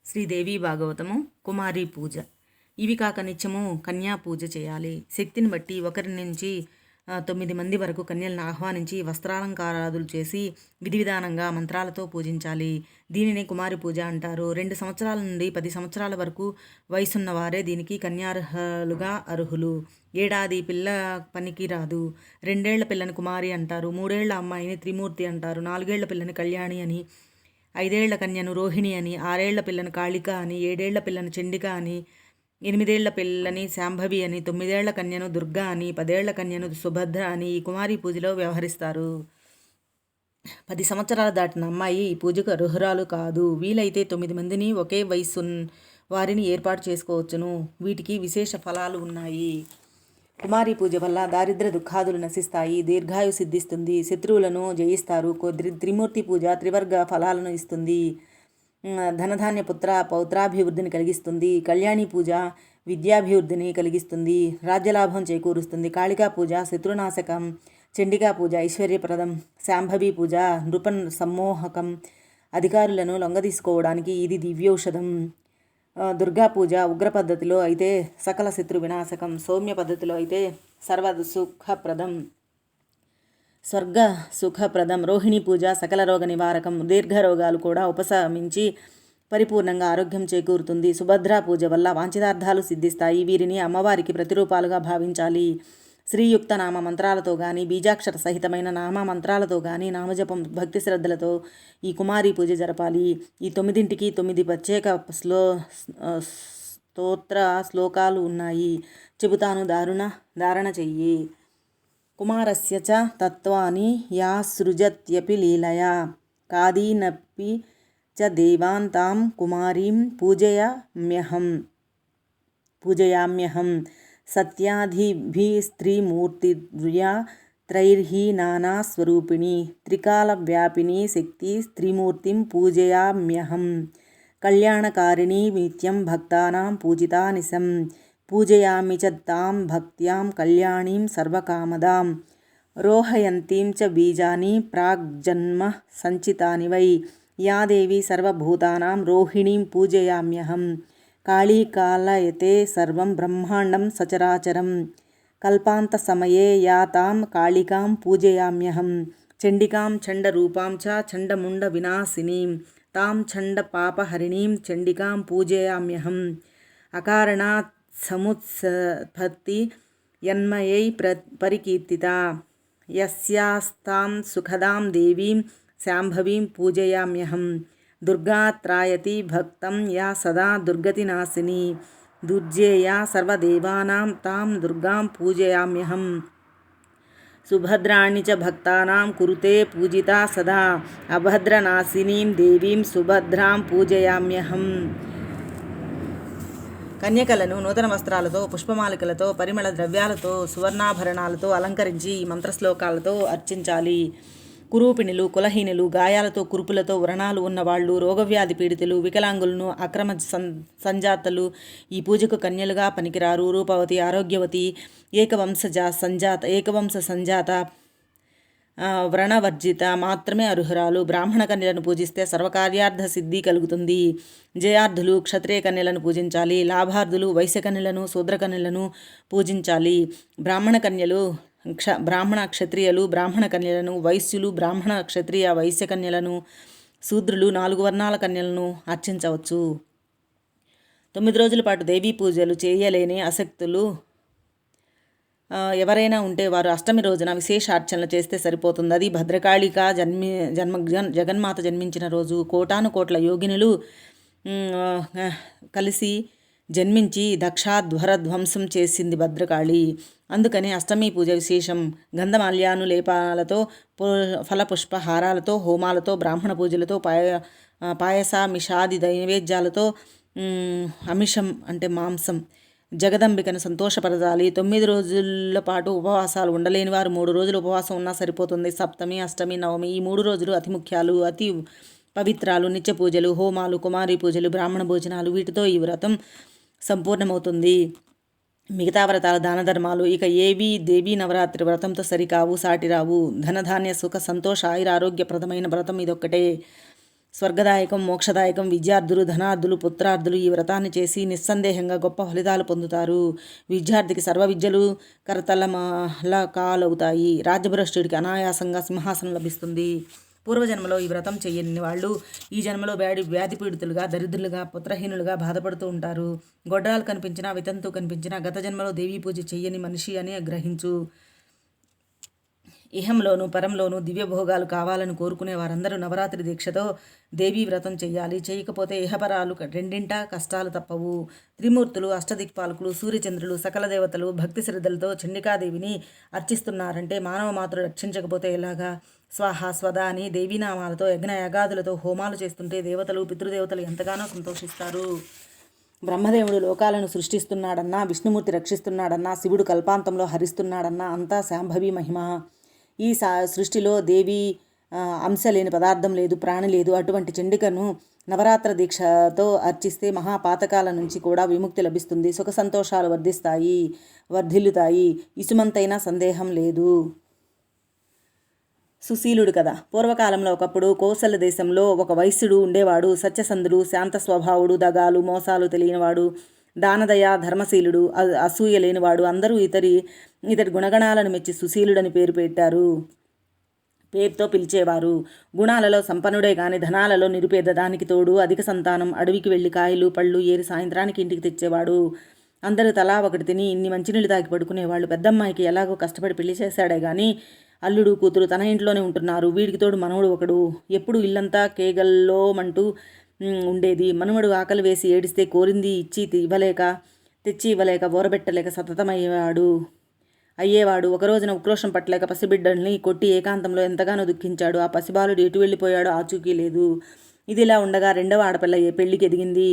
శ్రీదేవి భాగవతము కుమారి పూజ. ఇవి కాక నిత్యము కన్యా పూజ చేయాలి. శక్తిని బట్టి ఒకరి నుంచి 9 మంది వరకు కన్యలను ఆహ్వానించి వస్త్రాలంకారాదులు చేసి విధి విధానంగా మంత్రాలతో పూజించాలి. దీనిని కుమారి పూజ అంటారు. 2 సంవత్సరాల నుండి 10 సంవత్సరాల వరకు వయసున్న వారే దీనికి కన్యార్హులుగా అర్హులు. ఏడాది పిల్ల పనికి రాదు. 2 ఏళ్ల పిల్లని కుమారి అంటారు. 3 ఏళ్ల అమ్మాయిని త్రిమూర్తి అంటారు. 4 ఏళ్ల పిల్లని కళ్యాణి అని, 5 ఏళ్ల కన్యను రోహిణి అని, 6 ఏళ్ల పిల్లను కాళిక అని, 7 ఏళ్ల పిల్లను చండిక అని, 8 ఏళ్ల పిల్లని శాంభవి అని, 9 ఏళ్ల కన్యను దుర్గా అని, 10 ఏళ్ల కన్యను సుభద్ర అని ఈ కుమారి పూజలో వ్యవహరిస్తారు. 10 సంవత్సరాలు దాటిన అమ్మాయి ఈ పూజకు అర్హురాలు కాదు. వీలైతే 9 మందిని ఒకే వయసు వారిని ఏర్పాటు చేసుకోవచ్చును. వీటికి విశేష ఫలాలు ఉన్నాయి. కుమారి పూజ వల్ల దారిద్ర్య దుఃఖాదులు నశిస్తాయి. దీర్ఘాయు సిద్ధిస్తుంది. శత్రువులను జయిస్తారు. త్రిమూర్తి పూజ త్రివర్గ ఫలాలను ఇస్తుంది. ధనధాన్య పౌత్రాభివృద్ధిని కలిగిస్తుంది. కళ్యాణి పూజ విద్యాభివృద్ధిని కలిగిస్తుంది. రాజ్యలాభం చేకూరుస్తుంది. కాళికా పూజ శత్రునాశకం. చండికా పూజ ఐశ్వర్యప్రదం. శాంభవి పూజ నృప సమ్మోహకం. అధికారులను లొంగదీసుకోవడానికి ఇది దివ్యౌషధం. దుర్గా పూజ ఉగ్ర పద్ధతిలో అయితే సకల శత్రు వినాశకం. సౌమ్య పద్ధతిలో అయితే సర్వ సుఖప్రదం, స్వర్గ సుఖప్రదం. రోహిణి పూజ సకల రోగ నివారకం. దీర్ఘ రోగాలు కూడా ఉపశమించి పరిపూర్ణంగా ఆరోగ్యం చేకూరుతుంది. సుభద్రా పూజ వల్ల వాంఛితార్థాలు సిద్ధిస్తాయి. వీరిని అమ్మవారికి ప్రతిరూపాలుగా భావించాలి. శ్రీయుక్త నామ మంత్రాలతో కానీ, బీజాక్షర సహితమైన నామ మంత్రాలతో కానీ, నామజపం భక్తి శ్రద్ధలతో ఈ కుమారి పూజ జరపాలి. ఈ 9ంటికి 9 ప్రత్యేక స్తోత్ర శ్లోకాలు ఉన్నాయి. చెబుతాను, ధారణ చెయ్యి. కుమారస్య చ తత్వాని యా సృజత్యపి లీలయా కాదీనపి చ దేవాన్ తాం కుమారీం పూజయామ్యహం సత్యాధిభిస్త్రీమూర్తిర్యా త్రైర్హి నానాస్వరూపిణి త్రికాలవ్యాపిని శక్తి స్త్రీమూర్తిం పూజయామ్యహం కళ్యాణకారిణీ నిత్యం భక్తానాం పూజితా నిశం పూజయామి చ తాం భక్త్యాం కళ్యాణీం సర్వకామదాం రోహయంతీం చ బీజాని ప్రాగ్జన్మ సంచితాని వై యా దేవి సర్వభూతానాం రోహిణీం పూజయామ్యహం కాళీకాలయతే సర్వం బ్రహ్మాండం సచరాచరం కల్పాంత సమయే యా తాం కాళికాం పూజయామ్యహం చండికాం చండరూపాం చ చండముండ వినాశినీం తాం చండ పాపహరిణీం చండికాం పూజయామ్యహం అకారణాత్ సముత్పత్తి యన్మయై పరికీర్తిత యస్యాస్తాం సుఖదాం దేవీం శాంభవీం పూజయామ్యహం దుర్గా త్రాయతి భక్తం యా సదా దుర్గతినాశిని దుర్జేయా సర్వదేవానాం తాం దుర్గాం పూజయామ్యహం సుభద్రాణి చ భక్తానాం కురుతే పూజితా సదా అభద్రనాశినీం దేవీం సుభద్రాం పూజయామ్యహం. కన్యకలను నూతన వస్త్రాలతో, పుష్పమాలికలతో, పరిమళ ద్రవ్యాలతో, సువర్ణాభరణాలతో అలంకరించి ఈ మంత్రశ్లోకాలతో అర్చించాలి. కురూపిణులు, కులహీనులు, గాయాలతో, కురుపులతో, వ్రణాలు ఉన్నవాళ్ళు, రోగవ్యాధి పీడితులు, వికలాంగులను, అక్రమ సంజాతలు ఈ పూజకు కన్యలుగా పనికిరారు. రూపవతి, ఆరోగ్యవతి, ఏకవంశ సంజాత, వ్రణవర్జిత మాత్రమే అర్హురాలు. బ్రాహ్మణ కన్యలను పూజిస్తే సర్వకార్యార్థ సిద్ధి కలుగుతుంది. జయార్థులు క్షత్రియ కన్యలను పూజించాలి. లాభార్థులు వైశ్య కన్యలను, శూద్ర కన్యలను పూజించాలి. బ్రాహ్మణ క్షత్రియులు బ్రాహ్మణ కన్యలను, వైశ్యులు బ్రాహ్మణ క్షత్రియ వైశ్య కన్యలను, శూద్రులు 4 వర్ణాల కన్యలను అర్చించవచ్చు. 9 రోజుల పాటు దేవీ పూజలు చేయలేని అశక్తులు ఎవరైనా ఉంటే వారు అష్టమి రోజున విశేష అర్చనలు చేస్తే సరిపోతుంది. అది భద్రకాళిక జగన్మాత జన్మించిన రోజు. కోటాను కోట్ల యోగినులు కలిసి జన్మించి దక్షాధ్వర ధ్వంసం చేసింది భద్రకాళి. అందుకని అష్టమి పూజ విశేషం. గంధమాల్యాను లేపాలతో, ఫలపుష్ప హారాలతో, హోమాలతో, బ్రాహ్మణ పూజలతో, పాయస మిషాది నైవేద్యాలతో, అమిషం అంటే మాంసం జగదంబికను సంతోషపరచాలి. 9 రోజుల పాటు ఉపవాసాలు ఉండలేని వారు 3 రోజులు ఉపవాసం ఉన్నా సరిపోతుంది. సప్తమి, అష్టమి, నవమి ఈ 3 రోజులు అతి ముఖ్యాలు, అతి పవిత్రాలు. నిత్య పూజలు, హోమాలు, కుమారి పూజలు, బ్రాహ్మణ భోజనాలు వీటితో ఈ వ్రతం సంపూర్ణమవుతుంది. మిగతా వ్రతాలు, దాన ధర్మాలు ఇక ఏవి దేవీ నవరాత్రి వ్రతంతో సరికావు, సాటిరావు. ధనధాన్య సుఖ సంతోష ఆయుర ఆరోగ్యప్రదమైన వ్రతం ఇదొక్కటే. స్వర్గదాయకం, మోక్షదాయకం. విద్యార్థులు, ధనార్థులు, పుత్రార్థులు ఈ వ్రతాన్ని చేసి నిస్సందేహంగా గొప్ప ఫలితాలు పొందుతారు. విద్యార్థికి సర్వ విద్యలు కరతలమలకాలవుతాయి. రాజ్యభ్రష్టుడికి అనాయాసంగా సింహాసనం లభిస్తుంది. పూర్వజన్మలో ఈ వ్రతం చేయని వాళ్ళు ఈ జన్మలో వ్యాధి పీడితులుగా, దరిద్రులుగా, పుత్రహీనులుగా బాధపడుతూ ఉంటారు. గొడ్రాలు కనిపించినా, వితంతు కనిపించినా గత జన్మలో దేవీ పూజ చెయ్యని మనిషి అని గ్రహించు. ఇహంలోనూ పరంలోనూ దివ్యభోగాలు కావాలని కోరుకునే వారందరూ నవరాత్రి దీక్షతో దేవీ వ్రతం చెయ్యాలి. చేయకపోతే ఇహపరాలు రెండింటా కష్టాలు తప్పవు. త్రిమూర్తులు, అష్టదిక్పాలకులు, సూర్యచంద్రులు, సకల దేవతలు భక్తి శ్రద్ధలతో చండికాదేవిని అర్చిస్తున్నారంటే మానవ మాతృ రక్షించకపోతే ఎలాగా? స్వాహ, స్వద అని దేవీనామాలతో యజ్ఞయాగాదులతో హోమాలు చేస్తుంటే దేవతలు, పితృదేవతలు ఎంతగానో సంతోషిస్తారు. బ్రహ్మదేవుడు లోకాలను సృష్టిస్తున్నాడన్నా, విష్ణుమూర్తి రక్షిస్తున్నాడన్నా, శివుడు కల్పాంతంలో హరిస్తున్నాడన్నా అంతా శాంభవి మహిమ. ఈ సృష్టిలో దేవి అంశ లేని పదార్థం లేదు, ప్రాణి లేదు. అటువంటి చండికను నవరాత్ర దీక్షతో అర్చిస్తే మహాపాతకాల నుంచి కూడా విముక్తి లభిస్తుంది. సుఖ సంతోషాలు వర్ధిల్లుతాయి. ఇసుమంతైనా సందేహం లేదు. సుశీలుడు కథ. పూర్వకాలంలో ఒకప్పుడు కోసల దేశంలో ఒక వైశ్యుడు ఉండేవాడు. సత్యసంధుడు, శాంత స్వభావుడు, దగాలు మోసాలు తెలియనివాడు, దానదయ ధర్మశీలుడు, అసూయ లేనివాడు. అందరూ ఇతడి గుణగణాలను మెచ్చి సుశీలుడని పేరుతో పిలిచేవారు. గుణాలలో సంపన్నుడే గాని ధనాలలో నిరుపేద. దానికి తోడు అధిక సంతానం. అడవికి వెళ్ళి కాయలు పళ్ళు ఏరి సాయంత్రానికి ఇంటికి తెచ్చేవాడు. అందరూ తలా ఒకటి తిని ఇన్ని మంచినీళ్ళు తాగి పడుకునేవాళ్ళు. పెద్దమ్మాయికి ఎలాగో కష్టపడి పెళ్లి చేశాడే గాని అల్లుడు కూతురు తన ఇంట్లోనే ఉంటున్నారు. వీడికి తోడు మనవడు ఒకడు. ఎప్పుడు ఇల్లంతా కేగల్లోమంటూ ఉండేది. మనుమడు ఆకలి వేసి ఏడిస్తే కోరింది తెచ్చి ఇవ్వలేక ఓరబెట్టలేక అయ్యేవాడు. ఒకరోజున ఉక్రోషం పట్టలేక పసిబిడ్డల్ని కొట్టి ఏకాంతంలో ఎంతగానో దుఃఖించాడు. ఆ పసిబాలుడు ఎటు వెళ్ళిపోయాడో ఆచూకీ లేదు. ఇదిలా ఉండగా రెండవ ఆడపిల్ల పెళ్లికి ఎదిగింది.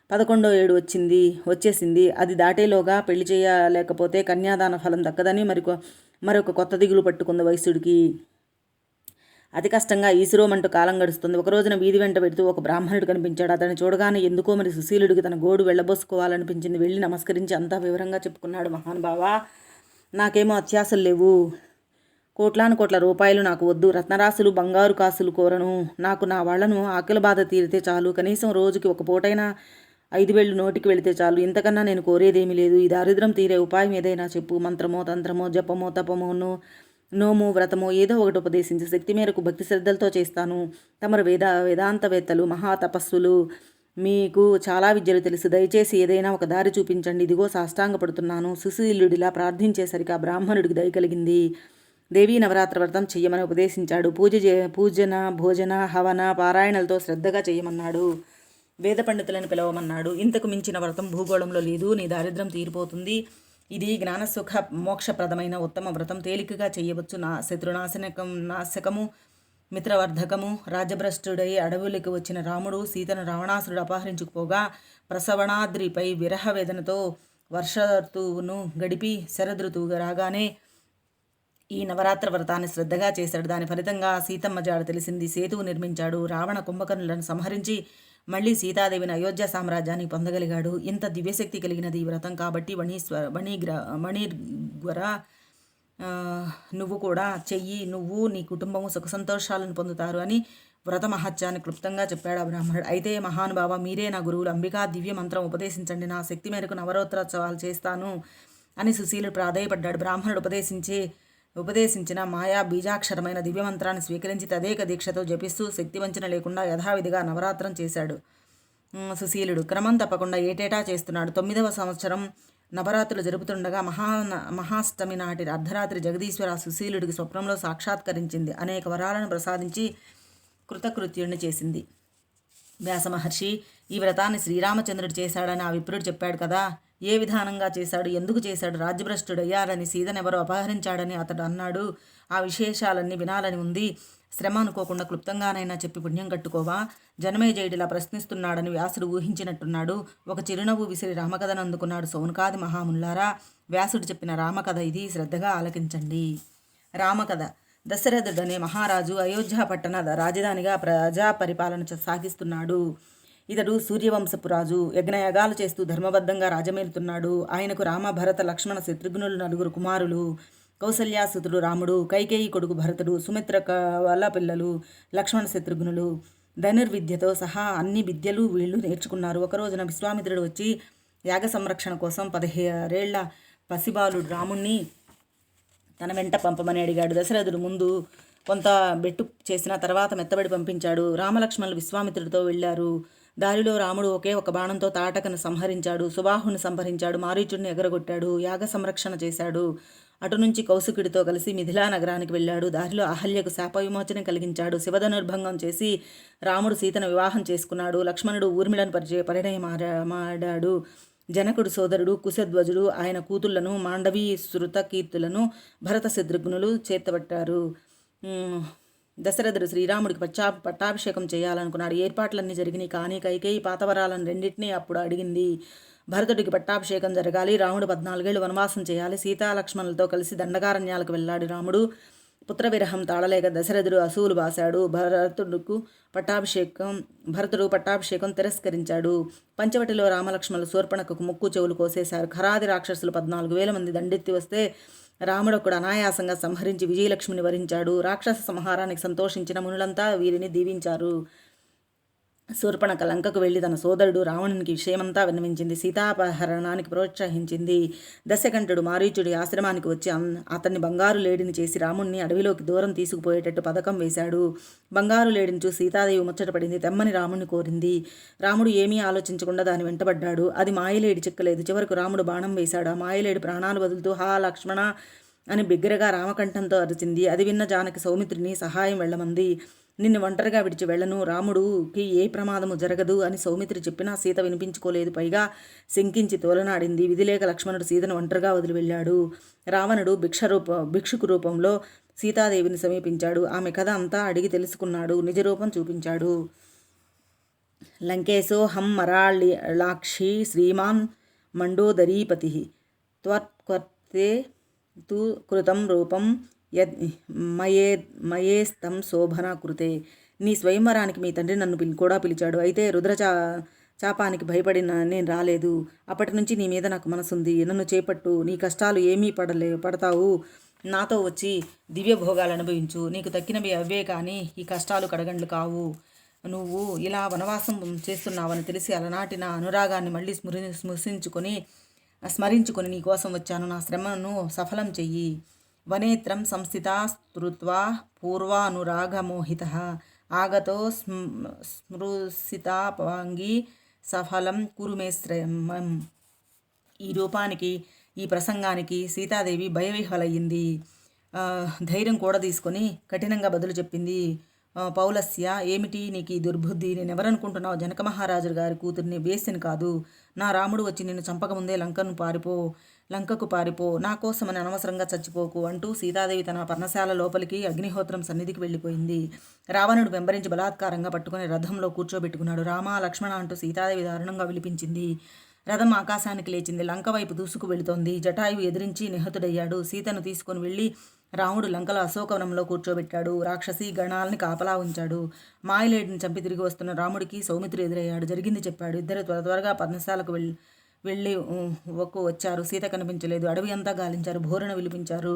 11వ ఏడు వచ్చేసింది. అది దాటేలోగా పెళ్లి చేయలేకపోతే కన్యాదాన ఫలం దక్కదని మరొక కొత్త దిగులు పట్టుకుంది వైశ్యుడికి. అతి కష్టంగా ఈశ్వరోమంటూ కాలం గడుస్తుంది. ఒకరోజున వీధి వెంట పెడుతూ ఒక బ్రాహ్మణుడు కనిపించాడు. అతన్ని చూడగానే ఎందుకో మరి సుశీలుడికి తన గోడు వెళ్ళబోసుకోవాలనిపించింది. వెళ్ళి నమస్కరించి అంతా వివరంగా చెప్పుకున్నాడు. మహానుభావా, నాకేమో అత్యాశలు లేవు. కోట్ల రూపాయలు నాకు వద్దు. రత్నరాశులు, బంగారు కాసులు కోరను. నాకు నా వాళ్లను ఆకలి బాధ తీరితే చాలు. కనీసం రోజుకి ఒక పూటైనా 5,000 నోటికి వెళితే చాలు. ఇంతకన్నా నేను కోరేదేమీ లేదు. ఈ దారిద్రం తీరే ఉపాయం ఏదైనా చెప్పు. మంత్రమో, తంత్రమో, జపమో, తపమో, నోము, వ్రతమో ఏదో ఒకటి ఉపదేశించి శక్తి మేరకు భక్తి శ్రద్ధలతో చేస్తాను. తమరు వేదాంతవేత్తలు, మహాతపస్సులు, మీకు చాలా విద్యలు తెలుసు. దయచేసి ఏదైనా ఒక దారి చూపించండి. ఇదిగో సాష్టాంగపడుతున్నాను. సుశీలుడిలా ప్రార్థించేసరికి ఆ బ్రాహ్మణుడికి దయ కలిగింది. దేవీ నవరాత్రి వ్రతం చెయ్యమని ఉపదేశించాడు. పూజన, భోజన, హవన, పారాయణలతో శ్రద్ధగా చెయ్యమన్నాడు. వేద పండితులను పిలవమన్నాడు. ఇంతకు మించిన వ్రతం భూగోళంలో లేదు. నీ దారిద్ర్యం తీరిపోతుంది. ఇది జ్ఞానసుఖ మోక్షప్రదమైన ఉత్తమ వ్రతం. తేలికగా చేయవచ్చు. నాశకము, మిత్రవర్ధకము. రాజభ్రష్టుడై అడవులకు వచ్చిన రాముడు సీతను రావణాసురుడు అపహరించుకుపోగా ప్రసవణాద్రిపై విరహ వేదనతో వర్షఋతువును గడిపి శరదృతువుగా రాగానే ఈ నవరాత్ర వ్రతాన్ని శ్రద్ధగా చేశాడు. దాని ఫలితంగా సీతమ్మ జాడ తెలిసింది. సేతువు నిర్మించాడు. రావణ కుంభకర్ణులను సంహరించి మళ్ళీ సీతాదేవిని అయోధ్య సామ్రాజ్యాన్ని పొందగలిగాడు. ఇంత దివ్యశక్తి కలిగినది ఈ వ్రతం కాబట్టి మణిగ్వర నువ్వు కూడా చెయ్యి. నువ్వు నీ కుటుంబము సుఖ సంతోషాలను పొందుతారు అని వ్రత మహత్యాన్ని క్లుప్తంగా చెప్పాడు ఆ బ్రాహ్మణుడు. అయితే మహానుభావ, మీరే నా గురువులు. అంబికా దివ్య మంత్రం ఉపదేశించండి. నా శక్తి మేరకు నవరాత్రోత్సవాలు చేస్తాను అని సుశీలుడు ప్రాధేయపడ్డాడు. బ్రాహ్మణుడు ఉపదేశించిన మాయా బీజాక్షరమైన దివ్యమంత్రాన్ని స్వీకరించి తదేక దీక్షతో జపిస్తూ శక్తివంచన లేకుండా యథావిధిగా నవరాత్రం చేశాడు. సుశీలుడు క్రమం తప్పకుండా ఏటేటా చేస్తున్నాడు. 9వ సంవత్సరం నవరాత్రులు జరుపుతుండగా మహాష్టమి నాటి అర్ధరాత్రి జగదీశ్వర సుశీలుడికి స్వప్నంలో సాక్షాత్కరించింది. అనేక వరాలను ప్రసాదించి కృతకృత్యుడిని చేసింది. వ్యాసమహర్షి, ఈ వ్రతాన్ని శ్రీరామచంద్రుడు చేశాడని ఆ విప్రుడు చెప్పాడు కదా, ఏ విధానంగా చేశాడు, ఎందుకు చేశాడు, రాజ్యభ్రష్టుడయ్యాడని, సీతనెవరో అపహరించాడని అతడు అన్నాడు. ఆ విశేషాలన్నీ వినాలని ఉంది. శ్రమ అనుకోకుండా క్లుప్తంగానైనా చెప్పి పుణ్యం కట్టుకోవా? జనమేజయుడిలా ప్రశ్నిస్తున్నాడని వ్యాసుడు ఊహించినట్టున్నాడు. ఒక చిరునవ్వు విసిరి రామకథను అందుకున్నాడు. సౌనకాది మహాముల్లారా, వ్యాసుడు చెప్పిన రామకథ ఇది. శ్రద్ధగా ఆలకించండి. రామకథ. దశరథుడనే మహారాజు అయోధ్య పట్టణ రాజధానిగా ప్రజా పరిపాలన సాగిస్తున్నాడు. ఇతడు సూర్యవంశపు రాజు. యజ్ఞయాగాలు చేస్తూ ధర్మబద్ధంగా రాజమేలుతున్నాడు. ఆయనకు రామ, భరత, లక్ష్మణ, శత్రుఘ్నులు 4 కుమారులు. కౌసల్యాసుతుడు రాముడు, కైకేయి కొడుకు భరతుడు, సుమిత్ర వాళ్ళ పిల్లలు లక్ష్మణ, శత్రుఘ్నులు. ధనుర్విద్యతో సహా అన్ని విద్యలు వీళ్ళు నేర్చుకున్నారు. ఒకరోజున విశ్వామిత్రుడు వచ్చి యాగ సంరక్షణ కోసం 16 ఏళ్ల పసిబాలుడు రాముణ్ణి తన వెంట పంపమని అడిగాడు. దశరథుడు ముందు కొంత బెట్టు చేసిన తర్వాత మెత్తబడి పంపించాడు. రామలక్ష్మణులు విశ్వామిత్రుడితో వెళ్లారు. దారిలో రాముడు ఒకే ఒక బాణంతో తాటకను సంహరించాడు. సుబాహుని సంహరించాడు. మారీచుడిని ఎగరగొట్టాడు. యాగ సంరక్షణ చేశాడు. అటు నుంచి కౌశికుడితో కలిసి మిథిలా నగరానికి వెళ్ళాడు. దారిలో అహల్యకు శాప విమోచన కలిగించాడు. శివధనుర్భంగం చేసి రాముడు సీతను వివాహం చేసుకున్నాడు. లక్ష్మణుడు ఊర్మిళను పరిణయమాడాడు. జనకుడు సోదరుడు కుశధ్వజుడు ఆయన కూతుళ్లను మాండవి శృతకీర్తులను భరత శత్రుఘ్నులు చేతబట్టారు. దశరథుడు శ్రీరాముడికి పట్టాభిషేకం చేయాలనుకున్నాడు. ఏర్పాట్లన్నీ జరిగినాయి. కానీ కైకేయి పాతవరాలను రెండింటినీ అప్పుడు అడిగింది. భరతుడికి పట్టాభిషేకం జరగాలి. రాముడు 14 ఏళ్లు వనవాసం చేయాలి. సీతాలక్ష్మణులతో కలిసి దండకారణ్యాలకు వెళ్ళాడు. రాముడు పుత్ర విరహం తాళలేక దశరథుడు అసూలు బాశాడు. భరతుడు పట్టాభిషేకం తిరస్కరించాడు. పంచవటిలో రామలక్ష్మణులు శూర్పణఖకు ముక్కు చెవులు కోసేశారు. ఖరాది రాక్షసులు 14,000 మంది దండెత్తి వస్తే రాముడొక్కడు అనాయాసంగా సంహరించి విజయలక్ష్మిని వరించాడు. రాక్షస సంహారానికి సంతోషించిన మునులంతా వీరిని దీవించారు. శూర్పణఖ లంకకు వెళ్లి తన సోదరుడు రావణునికి విషయమంతా విన్నవించింది. సీతాపహరణానికి ప్రోత్సహించింది. దశకంఠుడు మారీచుడి ఆశ్రమానికి వచ్చి అతన్ని బంగారు లేడిని చేసి రాముణ్ణి అడవిలోకి దూరం తీసుకుపోయేటట్టు పథకం వేశాడు. బంగారు లేడిని చూసి సీతాదేవి ముచ్చటపడింది. తెమ్మని రాముణ్ణి కోరింది. రాముడు ఏమీ ఆలోచించకుండా దాని వెంటబడ్డాడు. అది మాయలేడి చిక్కలేదు. చివరకు రాముడు బాణం వేశాడు. ఆ మాయలేడి ప్రాణాలు వదులుతూ హా లక్ష్మణ అని బిగ్గరగా రామకంఠంతో అరిచింది. అది విన్న జానకి సౌమిత్రిని సహాయం వెళ్ళమంది. నిన్ను ఒంటరిగా విడిచి వెళ్ళను, రాముడుకి ఏ ప్రమాదము జరగదు అని సౌమిత్రి చెప్పినా సీత వినిపించుకోలేదు. పైగా శంకించి తోలనాడింది. విధిలేక లక్ష్మణుడు సీతను ఒంటరిగా వదిలి వెళ్ళాడు. రావణుడు భిక్షుకు రూపంలో సీతాదేవిని సమీపించాడు. ఆమె కథ అంతా అడిగి తెలుసుకున్నాడు. నిజరూపం చూపించాడు. లంకేశో హం మరాళాక్షి శ్రీమాన్ మండోదరీపతి త్వర్తే తు కృతం రూపం మయేస్తం శోభన కృతే. నీ స్వయంవరానికి మీ తండ్రి నన్ను కూడా పిలిచాడు. అయితే చాపానికి భయపడి నేను రాలేదు. అప్పటి నుంచి నీ మీద నాకు మనసుంది. నన్ను చేపట్టు. నీ కష్టాలు ఏమీ పడతావు. నాతో వచ్చి దివ్య భోగాలు అనుభవించు. నీకు తక్కినవి అవే కానీ ఈ కష్టాలు కడగండ్లు కావు. నువ్వు ఇలా వనవాసం చేస్తున్నావని తెలిసి అలనాటి నా అనురాగాన్ని మళ్ళీ స్మరించుకొని నీ కోసం వచ్చాను. నా శ్రమను సఫలం చెయ్యి. వనేత్రం సంస్థితా స్తృత్వా పూర్వానురాగమోహితః ఆగతో స్మృసితాపాంగీ సఫలం కురుమే శ్రమం. ఈ రూపానికి, ఈ ప్రసంగానికి సీతాదేవి భయవిహ్వలయ్యింది. ధైర్యం కూడా తీసుకొని కఠినంగా బదులు చెప్పింది. పౌలస్య, ఏమిటి నీకు ఈ దుర్బుద్ధి? నేనెవరనుకుంటున్నావు? జనక మహారాజు గారి కూతుర్ని, వేసిని కాదు. నా రాముడు వచ్చి నిన్ను చంపకముందే లంకకు పారిపో. నా కోసమని అనవసరంగా చచ్చిపోకు అంటూ సీతాదేవి తన పర్ణశాల లోపలికి అగ్నిహోత్రం సన్నిధికి వెళ్ళిపోయింది. రావణుడు వెంబరించి బలాత్కారంగా పట్టుకుని రథంలో కూర్చోబెట్టుకున్నాడు. రామ లక్ష్మణ అంటూ సీతాదేవి దారుణంగా విలిపించింది. రథం ఆకాశానికి లేచింది. లంక వైపు దూసుకు వెళుతోంది. జటాయువు ఎదిరించి నిహతుడయ్యాడు. సీతను తీసుకుని వెళ్ళి రాముడు లంకలో అశోకవనంలో కూర్చోబెట్టాడు. రాక్షసి గణాలని కాపలా ఉంచాడు. మాయలేడిని చంపి తిరిగి వస్తున్న రాముడికి సౌమిత్రి ఎదురయ్యాడు. జరిగింది చెప్పాడు. ఇద్దరు త్వరగా పర్ణశాలకు వెళ్ళి వచ్చారు. సీత కనిపించలేదు. అడవి అంతా గాలించారు. భోరణ విలిపించారు.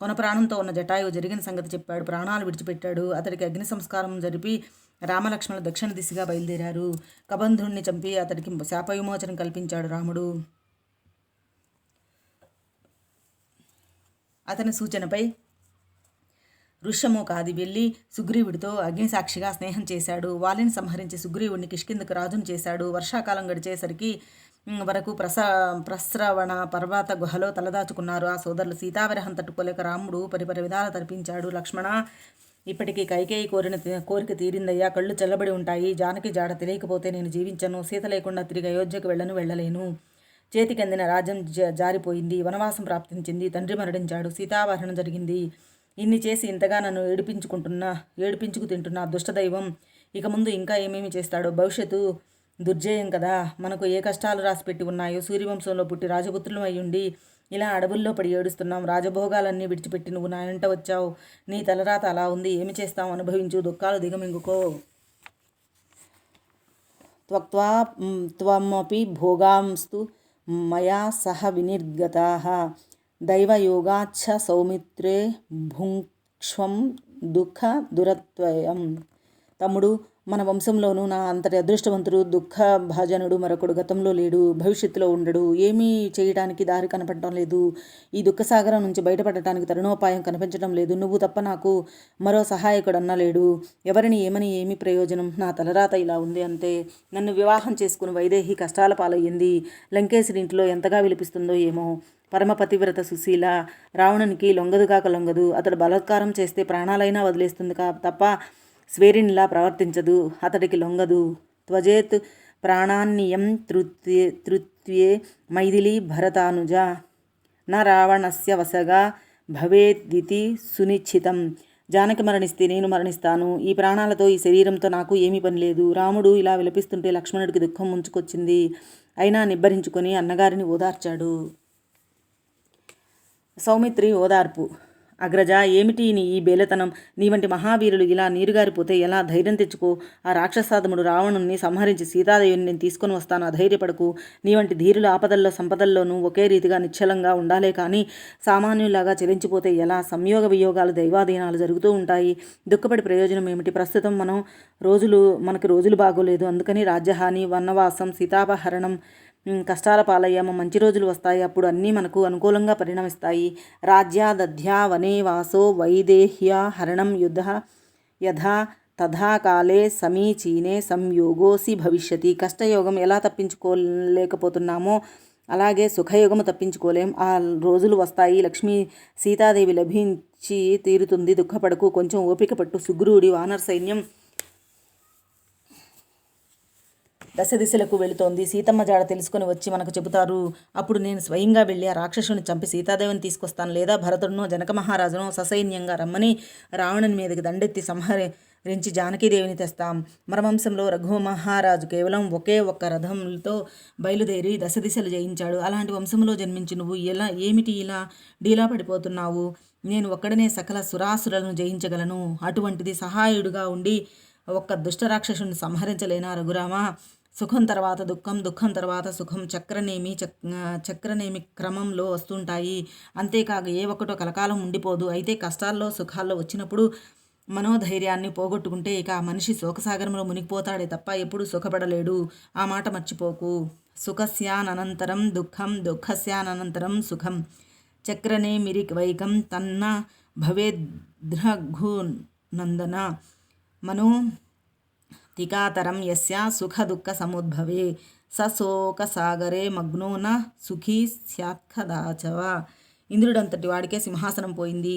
కొన ప్రాణంతో ఉన్న జటాయువు జరిగిన సంగతి చెప్పాడు. ప్రాణాలు విడిచిపెట్టాడు. అతడికి అగ్ని సంస్కారం జరిపి రామలక్ష్మణులు దక్షిణ దిశగా బయలుదేరారు. కబంధుణ్ణి చంపి అతడికి శాప విమోచనం కల్పించాడు రాముడు. అతని సూచనపై ఋష్యమూకాది వెళ్ళి సుగ్రీవుడితో అగ్నిసాక్షిగా స్నేహం చేశాడు. వాలిని సంహరించి సుగ్రీవుడిని కిష్కిందకు రాజును చేశాడు. వర్షాకాలం గడిచేసరికి వరకు ప్రస్రవణ పర్వత గుహలో తలదాచుకున్నారు ఆ సోదరులు. సీతావిరహం తట్టుకోలేక రాముడు పరిపరి విధాలు తరిపించాడు. లక్ష్మణ, ఇప్పటికీ కైకేయి కోరిక తీరిందయ్యా. కళ్ళు చల్లబడి ఉంటాయి. జానకి జాడ తెలియకపోతే నేను జీవించను. సీత లేకుండా తిరిగి అయోధ్యకు వెళ్ళలేను. చేతికి అందిన రాజ్యం జారిపోయింది. వనవాసం ప్రాప్తించింది. తండ్రి మరణించాడు. సీతావహనం జరిగింది. ఇన్ని చేసి ఇంతగా నన్ను ఏడిపించుకు తింటున్న దుష్టదైవం ఇక ముందు ఇంకా ఏమేమి చేస్తాడో. భవిష్యత్తు దుర్జయం కదా. మనకు ఏ కష్టాలు రాసిపెట్టి ఉన్నాయో. సూర్యవంశంలో పుట్టి రాజపుత్రులం అయ్యుండి ఇలా అడవుల్లో పడి ఏడుస్తున్నాం. రాజభోగాలన్నీ విడిచిపెట్టి నువ్వు నా వెంట వచ్చావు. నీ తలరాత అలా ఉంది. ఏమి చేస్తావు? అనుభవించు. దుఃఖాలు దిగమింగుకో. త్వమపి భోగాంస్తు మయా సహ వినిర్గతాః దైవయోగాచ్చ సౌమిత్రే భుంక్ష్వం దుఃఖ దురత్వయం. తమ్ముడు, మన వంశంలోనూ నా అంతటి అదృష్టవంతుడు దుఃఖభాజనుడు మరొకడు గతంలో లేడు, భవిష్యత్తులో ఉండడు. ఏమీ చేయడానికి దారి కనపడటం లేదు. ఈ దుఃఖసాగరం నుంచి బయటపడటానికి తరుణోపాయం కనిపించడం లేదు. నువ్వు తప్ప నాకు మరో సహాయకుడన్నా లేడు. ఎవరిని ఏమని ఏమి ప్రయోజనం? నా తలరాత ఇలా ఉంది అంతే. నన్ను వివాహం చేసుకుని వైదేహి కష్టాల పాలయ్యింది. లంకేశ్వరి ఇంట్లో ఎంతగా విలిపిస్తుందో ఏమో. పరమ పతివ్రత సుశీల రావణునికి లొంగదుగాక లొంగదు. అతడు బలాత్కారం చేస్తే ప్రాణాలైనా వదిలేస్తుంది తప్ప స్వేరినిలా ప్రవర్తించదు. అతడికి లొంగదు. త్వజేత్ ప్రాణాన్నియం తృత్వే మైథిలి భరతానుజ న రావణస్య వశగా భవేద్వితి సునిశ్చితం. జానకి మరణిస్తే నేను మరణిస్తాను. ఈ ప్రాణాలతో, ఈ శరీరంతో నాకు ఏమీ పని లేదు. రాముడు ఇలా విలపిస్తుంటే లక్ష్మణుడికి దుఃఖం ముంచుకొచ్చింది. అయినా నిబ్బరించుకొని అన్నగారిని ఓదార్చాడు. సౌమిత్రి ఓదార్పు. అగ్రజ, ఏమిటి ఈ బేలతనం? నీ వంటి మహావీరులు ఇలా నీరుగారిపోతే ఎలా? ధైర్యం తెచ్చుకో. ఆ రాక్షసాదముడు రావణుణ్ణి సంహరించి సీతాదేవిని నేను తీసుకొని వస్తాను. అధైర్యపడకు. నీ వంటి ధీరులు ఆపదల్లో సంపదల్లోనూ ఒకే రీతిగా నిశ్చలంగా ఉండాలే కానీ సామాన్యులాగా చెలించిపోతే ఎలా? సంయోగ వియోగాలు, దైవాధీనాలు జరుగుతూ ఉంటాయి. దుఃఖపడి ప్రయోజనం ఏమిటి? ప్రస్తుతం మనకి రోజులు బాగోలేదు. అందుకని రాజ్యహాని, వనవాసం, సీతాపహరణం, కష్టాల పాలయ్యాము. మంచి రోజులు వస్తాయి. అప్పుడు అన్నీ మనకు అనుకూలంగా పరిణమిస్తాయి. రాజ్యాదధ్యా వనే వాసో వైదేహ్యా హరణం యథా తథా కాలే సమీచీనే సంయోగోసి భవిష్యతి. కష్టయోగం ఎలా తప్పించుకోలేకపోతున్నామో అలాగే సుఖయోగము తప్పించుకోలేం. ఆ రోజులు వస్తాయి. లక్ష్మీ సీతాదేవి లభించి తీరుతుంది. దుఃఖపడకు. కొంచెం ఓపిక పట్టు. సుగ్రీవుడి వానర సైన్యం దశ దిశలకు వెళుతోంది. సీతమ్మ జాడ తెలుసుకొని వచ్చి మనకు చెబుతారు. అప్పుడు నేను స్వయంగా వెళ్ళి ఆ రాక్షసుని చంపి సీతాదేవిని తీసుకొస్తాను. లేదా భరతుడినో జనక మహారాజునో ససైన్యంగా రమ్మని రావణుని మీదకి దండెత్తి సంహరించి జానకీదేవిని తెస్తాం. మరవంశంలో రఘు మహారాజు కేవలం ఒకే ఒక్క రథంతో బయలుదేరి దశ దిశలు జయించాడు. అలాంటి వంశంలో జన్మించి నువ్వు ఏమిటి ఇలా డీలా పడిపోతున్నావు? నేను ఒక్కడనే సకల సురాసులను జయించగలను. అటువంటిది సహాయుడుగా ఉండి ఒక్క దుష్టరాక్షసుని సంహరించలేనా రఘురామా? సుఖం తర్వాత దుఃఖం, దుఃఖం తర్వాత సుఖం చక్రనేమి క్రమంలో వస్తుంటాయి. అంతేకాక ఏ ఒక్కటో కలకాలం ఉండిపోదు. అయితే కష్టాల్లో సుఖాల్లో వచ్చినప్పుడు మనోధైర్యాన్ని పోగొట్టుకుంటే ఇక ఆ మనిషి శోకసాగరంలో మునిగిపోతాడే తప్ప ఎప్పుడూ సుఖపడలేడు. ఆ మాట మర్చిపోకు. సుఖస్యానంతరం దుఃఖం, దుఃఖస్యానంతరం సుఖం. చక్రనేమిరి వైకం తన్న భవేద్రఘునందన మనో తికాతరం యస్య సుఖ దుఃఖ సముద్భవే సశోకసాగరే మగ్నో న సుఖీ స్యాత్కదాచవ. ఇంద్రుడంతటి వాడికే సింహాసనం పోయింది.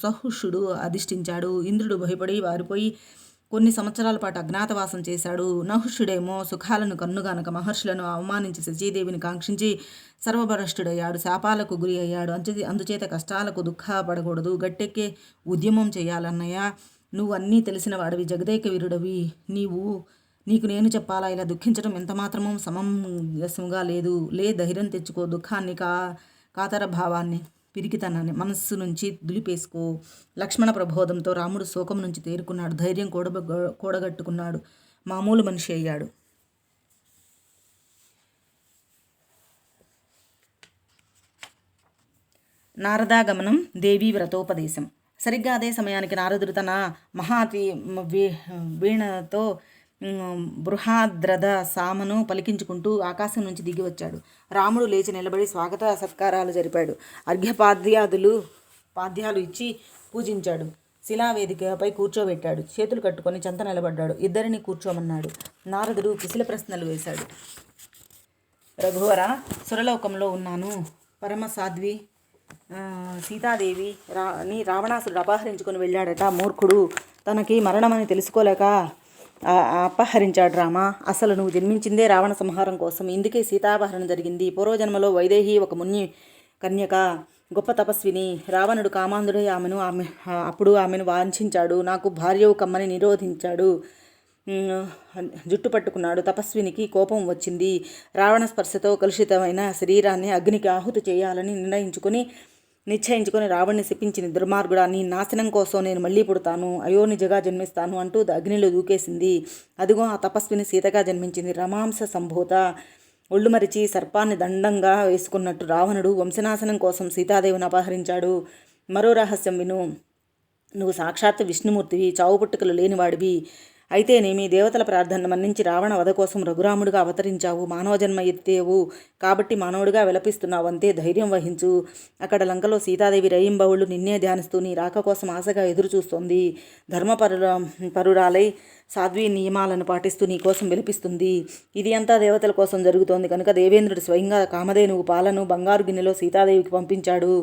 సహుషుడు అధిష్ఠించాడు. ఇంద్రుడు భయపడి వారిపోయి కొన్ని సంవత్సరాల పాటు అజ్ఞాతవాసం చేశాడు. నహుషుడేమో సుఖాలను కన్నుగానక మహర్షులను అవమానించి శచీదేవిని కాంక్షించి సర్వభ్రష్టుడయ్యాడు. శాపాలకు గురి అయ్యాడు. అందుచేత కష్టాలకు దుఃఖపడకూడదు. గట్టెక్కే ఉద్యమం చేయాలన్నయ్య. నువ్వు అన్నీ తెలిసిన వాడివి, జగదేక వీరుడవి. నీకు నేను చెప్పాలా? ఇలా దుఃఖించడం ఎంతమాత్రమూ సమంజసంగా లేదు. ధైర్యం తెచ్చుకో. దుఃఖాన్ని, కాతర భావాన్ని, పిరికితనాన్ని మనస్సు నుంచి దులిపేసుకో. లక్ష్మణ ప్రబోధంతో రాముడు శోకం నుంచి తేరుకున్నాడు. ధైర్యం కూడగట్టుకున్నాడు. మామూలు మనిషి అయ్యాడు. నారదాగమనం, దేవీ వ్రతోపదేశం. సరిగ్గా అదే సమయానికి నారదుడు తన మహాతి వీణతో బృహాద్రథ సామను పలికించుకుంటూ ఆకాశం నుంచి దిగి వచ్చాడు. రాముడు లేచి నిలబడి స్వాగత సత్కారాలు జరిపాడు. పాద్యాలు ఇచ్చి పూజించాడు. శిలావేదికపై కూర్చోబెట్టాడు. చేతులు కట్టుకొని చెంత నిలబడ్డాడు. ఇద్దరిని కూర్చోమన్నాడు. నారదుడు కుశల ప్రశ్నలు వేశాడు. రఘువర, సురలోకంలో ఉన్నాను. పరమ సాధ్వి సీతాదేవి రావణాసురుడు అపహరించుకొని వెళ్ళాడట. మూర్ఖుడు తనకి మరణమని తెలుసుకోలేక అపహరించాడు రామ. అసలు నువ్వు జన్మించిందే రావణ సంహారం కోసం. ఇందుకే సీతాపహరణ జరిగింది. పూర్వజన్మలో వైదేహి ఒక ముని కన్యక, గొప్ప తపస్విని. రావణుడు కామాంధుడై అప్పుడు ఆమెను వాంఛించాడు. నాకు భార్యవు కమ్మని నిరోధించాడు. జుట్టు పట్టుకున్నాడు. తపస్వినికి కోపం వచ్చింది. రావణ స్పర్శతో కలుషితమైన శరీరాన్ని అగ్నికి ఆహుతి చేయాలని నిశ్చయించుకొని రావణ్ణి శపించింది. దుర్మార్గుడా, నీ నాశనం కోసం నేను మళ్ళీ పుడతాను, అయోనిజగా జన్మిస్తాను అంటూ అగ్నిలో దూకేసింది. అదిగో ఆ తపస్విని సీతగా జన్మించింది. రమాంస సంభూత. ఒళ్ళు మరిచి సర్పాన్ని దండంగా వేసుకున్నట్టు రావణుడు వంశనాశనం కోసం సీతాదేవిని అపహరించాడు. మరో రహస్యం విను. నువ్వు సాక్షాత్తు విష్ణుమూర్తివి, చావు పుట్టుకలు లేనివాడివి. అయితేనేమి దేవతల ప్రార్థనను మన్నించి రావణ వధ కోసం రఘురాముడిగా అవతరించావు. మానవ జన్మ ఎత్తేవు కాబట్టి మానవుడిగా విలపిస్తున్నావు అంతే. ధైర్యం వహించు. అక్కడ లంకలో సీతాదేవి రేయింబవళ్ళు నిన్నే ధ్యానిస్తూ నీ రాక కోసం ఆశగా ఎదురుచూస్తోంది. పరురాలై సాధ్వీ నియమాలను పాటిస్తూ నీ కోసం విలపిస్తుంది. ఇది అంతా దేవతల కోసం జరుగుతోంది కనుక దేవేంద్రుడు స్వయంగా కామధేనువు పాలను బంగారు గిన్నెలో సీతాదేవికి పంపించాడు.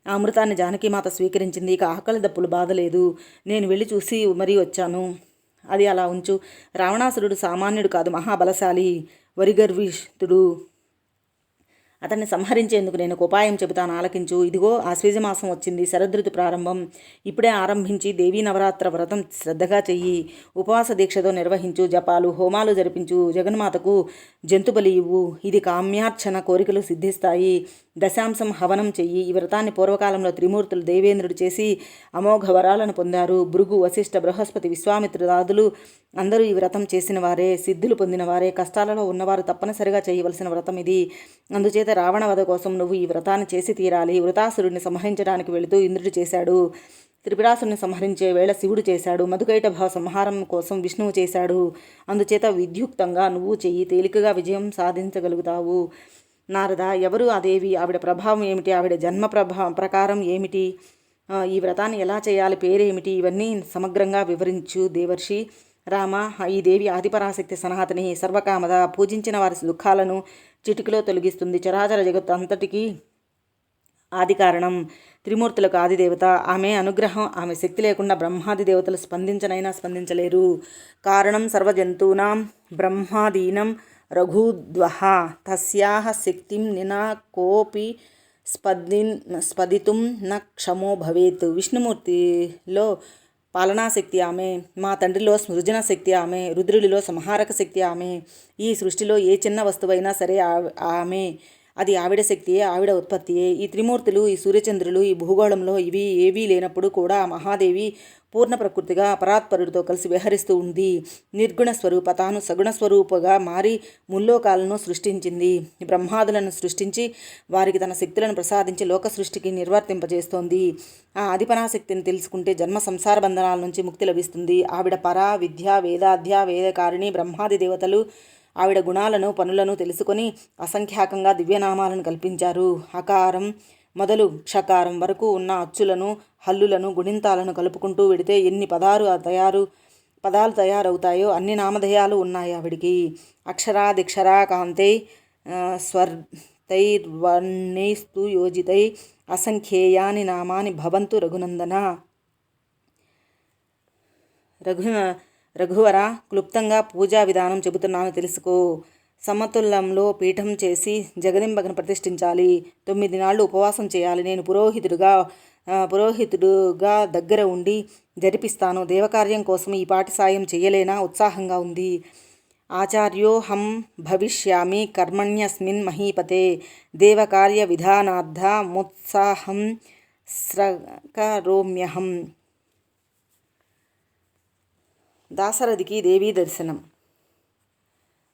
ఆ అమృతాన్ని జానకీమాత స్వీకరించింది. ఇక ఆకలి దప్పులు బాధలేదు. నేను వెళ్ళి చూసి మరీ వచ్చాను. అది అలా ఉంచు. రావణాసురుడు సామాన్యుడు కాదు, మహాబలశాలి, వరిగర్విష్ఠుడు. అతన్ని సంహరించేందుకు నేను ఒక ఉపాయం చెబుతాను, ఆలకించు. ఇదిగో ఆశ్వీజమాసం వచ్చింది, శరదృతు ప్రారంభం. ఇప్పుడే ఆరంభించి దేవీ నవరాత్ర వ్రతం శ్రద్ధగా చెయ్యి. ఉపవాస దీక్షతో నిర్వహించు. జపాలు హోమాలు జరిపించు. జగన్మాతకు జంతుబలి ఇవ్వు. ఇది కామ్యార్చన, కోరికలు సిద్ధిస్తాయి. దశాంశం హవనం చెయ్యి. ఈ వ్రతాన్ని పూర్వకాలంలో త్రిమూర్తులు దేవేంద్రుడు చేసి అమోఘ వరాలను పొందారు. భృగు, వశిష్ఠ, బృహస్పతి, విశ్వామిత్రుదాదులు అందరూ ఈ వ్రతం చేసిన వారే, సిద్ధులు పొందిన వారే. కష్టాలలో ఉన్నవారు తప్పనిసరిగా చేయవలసిన వ్రతం ఇది. అందుచేత రావణ వధ కోసం నువ్వు ఈ వ్రతాన్ని చేసి తీరాలి. వృతాసురుడిని సంహరించడానికి వెళుతూ ఇంద్రుడు చేశాడు. త్రిపురాసుని సంహరించే వేళ శివుడు చేశాడు. మధుకైటభ సంహారం కోసం విష్ణువు చేశాడు. అందుచేత విద్యుక్తంగా నువ్వు చెయ్యి. తేలికగా విజయం సాధించగలుగుతావు. నారద, ఎవరు ఆ దేవి? ఆవిడ ప్రభావం ఏమిటి? ఆవిడ జన్మ ప్రకారం ఏమిటి? ఈ వ్రతాన్ని ఎలా చేయాలి? పేరేమిటి? ఇవన్నీ సమగ్రంగా వివరించు దేవర్షి. రామ, ఈ దేవి ఆదిపరాశక్తి సనాతని, సర్వకామద, పూజించిన వారి దుఃఖాలను చిటికలో తొలగిస్తుంది. చరాచర జగత్తు అంతటికీ ఆది కారణం, త్రిమూర్తులకు ఆదిదేవత. ఆమె అనుగ్రహం, ఆమె శక్తి లేకుండా బ్రహ్మాది దేవతలు స్పందించనైనా స్పందించలేరు. కారణం సర్వజంతూనాం బ్రహ్మాదీనం రఘుద్వహ తస్యాహ శక్తిం నినా కోపి స్పదితుం న క్షమో భవేత్. విష్ణుమూర్తిలో పాలనాశక్తి ఆమె, మా తండ్రిలో సృజన శక్తి ఆమె, రుద్రుడిలో సంహారక శక్తి ఆమె. ఈ సృష్టిలో ఏ చిన్న వస్తువైనా సరే ఆమె, అది ఆవిడ శక్తియే, ఆవిడ ఉత్పత్తియే. ఈ త్రిమూర్తులు, ఈ సూర్యచంద్రులు, ఈ భూగోళంలో ఇవి ఏవీ లేనప్పుడు కూడా మహాదేవి పూర్ణ ప్రకృతిగా పరాత్పరుడితో కలిసి విహరిస్తూ ఉంది. నిర్గుణ స్వరూప తాను సగుణ స్వరూపగా మారి ముల్లోకాలను సృష్టించింది. బ్రహ్మాదులను సృష్టించి వారికి తన శక్తులను ప్రసాదించి లోక సృష్టికి నిర్వర్తింపజేస్తోంది. ఆ ఆదిపరాశక్తిని తెలుసుకుంటే జన్మ సంసార బంధనాల నుంచి ముక్తి లభిస్తుంది. ఆవిడ పరా విద్య, వేదాధ్య, వేదకారిణి. బ్రహ్మాది దేవతలు ఆవిడ గుణాలను, పనులను తెలుసుకొని అసంఖ్యాకంగా దివ్యనామాలను కల్పించారు. అకారం మొదలు క్షకారం వరకు ఉన్న అచ్చులను, హల్లులను, గుణింతాలను కలుపుకుంటూ వెడితే ఎన్ని పదాలు తయారవుతాయో అన్ని నామధేయాలు ఉన్నాయి ఆవిడికి. అక్షరాదిక్షరా కాంతై స్వర్తైర్వర్ణైస్తు యోజితై అసంఖ్యేయాని నామాని భవంతు రఘునందన. రఘువర, క్లుప్తంగా పూజా విధానం చెబుతున్నాను తెలుసుకో. సమతుల్యంలో పీఠం చేసి జగదింబను ప్రతిష్ఠించాలి. 9 నాళ్ళు ఉపవాసం చేయాలి. నేను పురోహితుడుగా దగ్గర ఉండి జరిపిస్తాను. దేవకార్యం కోసం ఈ పాటి సాయం చేయలేనా? ఉత్సాహంగా ఉంది. ఆచార్యోహం భవిష్యామి కర్మణ్యస్మిన్ మహీపతే. దేవకార్య విధానార్థముత్సాహం స్రకరోమ్యహం. దాశరథికి దేవీ దర్శనం.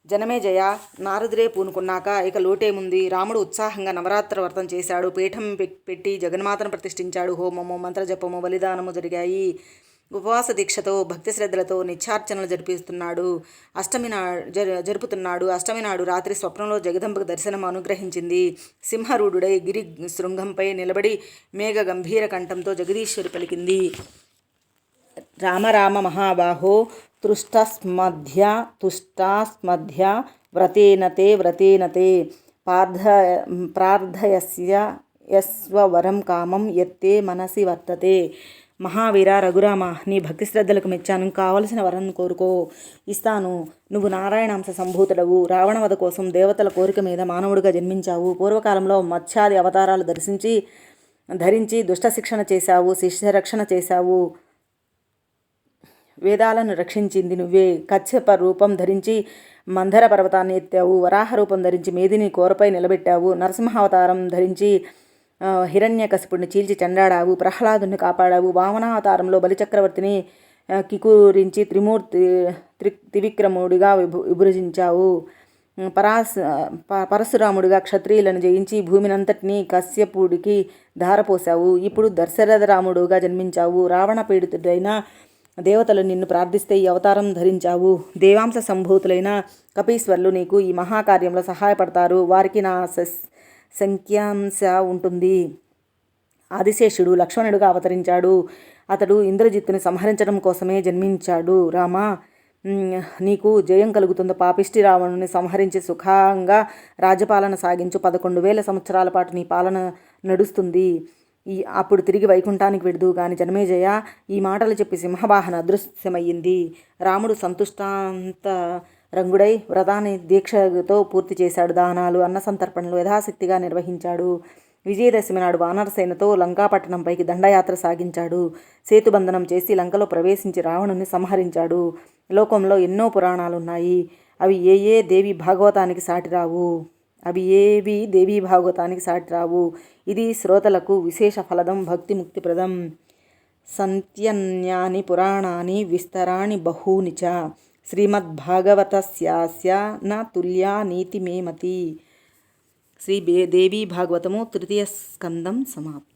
జనమేజయ, నారదుడే పూనుకున్నాక ఇక లోటేముంది? రాముడు ఉత్సాహంగా నవరాత్ర వ్రతం చేశాడు. పీఠం పెట్టి జగన్మాతను ప్రతిష్ఠించాడు. హోమము, మంత్రజపము, బలిదానము జరిగాయి. ఉపవాస దీక్షతో, భక్తి శ్రద్ధలతో నిత్యార్చనలు జరుపుతున్నాడు. అష్టమి నాడు రాత్రి స్వప్నంలో జగదంబకు దర్శనం అనుగ్రహించింది. సింహరూఢుడై గిరి శృంగంపై నిలబడి మేఘ గంభీర కంఠంతో జగదీశ్వరి పలికింది. రామ రామ మహాబాహో తుష్టాస్మధ్య వ్రతేనతే ప్రార్థయస్య యస్వరం కామం యత్తే మనసి వర్తతే. మహావీర రఘురామ, నీ భక్తి శ్రద్ధలకు మెచ్చాను. కావలసిన వరం కోరుకో, ఇస్తాను. నువ్వు నారాయణాంశ సంభూతుడవు. రావణవధ కోసం దేవతల కోరిక మీద మానవుడిగా జన్మించావు. పూర్వకాలంలో మత్స్యాది అవతారాలు ధరించి దుష్ట శిక్షణ చేశావు, శిష్య రక్షణ చేశావు. వేదాలను రక్షించింది నువ్వే. కశ్యప రూపం ధరించి మందర పర్వతాన్ని ఎత్తావు. వరాహ రూపం ధరించి మేదిని కోరపై నిలబెట్టావు. నరసింహావతారం ధరించి హిరణ్యకశిపుడిని చీల్చి చెండాడావు. ప్రహ్లాదుని కాపాడావు. వామనావతారంలో బలిచక్రవర్తిని కికూరించి త్రివిక్రముడిగా విభజించావు. పరశురాముడిగా క్షత్రియులను జయించి భూమినంతటినీ కశ్యపుడికి ధారపోశావు. ఇప్పుడు దశరథరాముడుగా జన్మించావు. రావణ పీడితుడైన దేవతలు నిన్ను ప్రార్థిస్తే ఈ అవతారం ధరించావు. దేవాంశ సంభూతులైన కపీశ్వర్లు నీకు ఈ మహాకార్యంలో సహాయపడతారు. వారికి నా సంఖ్యాంశ ఉంటుంది. ఆదిశేషుడు లక్ష్మణుడుగా అవతరించాడు. అతడు ఇంద్రజిత్తుని సంహరించడం కోసమే జన్మించాడు. రామా, నీకు జయం కలుగుతుంది. పాపిష్టి రావణుని సంహరించి సుఖంగా రాజ్యపాలన సాగించు. 11,000 సంవత్సరాల పాటు నీ పాలన నడుస్తుంది. అప్పుడు తిరిగి వైకుంఠానికి వెడుదు గాని జనమేజయ. ఈ మాటలు చెప్పి సింహవాహన అదృశ్యమయ్యింది. రాముడు సంతుష్టాంత రంగుడై వ్రతాన్ని దీక్షతో పూర్తి చేశాడు. దానాలు, అన్న సంతర్పణలు యథాశక్తిగా నిర్వహించాడు. విజయదశమి నాడు వానరసేనతో లంకాపట్టణంపైకి దండయాత్ర సాగించాడు. సేతుబంధనం చేసి లంకలో ప్రవేశించి రావణుని సంహరించాడు. లోకంలో ఎన్నో పురాణాలున్నాయి. అవి ఏ దేవి భాగవతానికి సాటిరావు. ఇది శ్రోతలకు విశేష ఫలదం, భక్తి ముక్తిప్రదం. సంత్యన్యాని పురాణాని విస్తరాణి బహూని చ శ్రీమద్భాగవతస్యాస్య న తుల్యా నీతిమేమతి. శ్రీ దేవీ భాగవతము 3వ స్కందం సమాప్తం.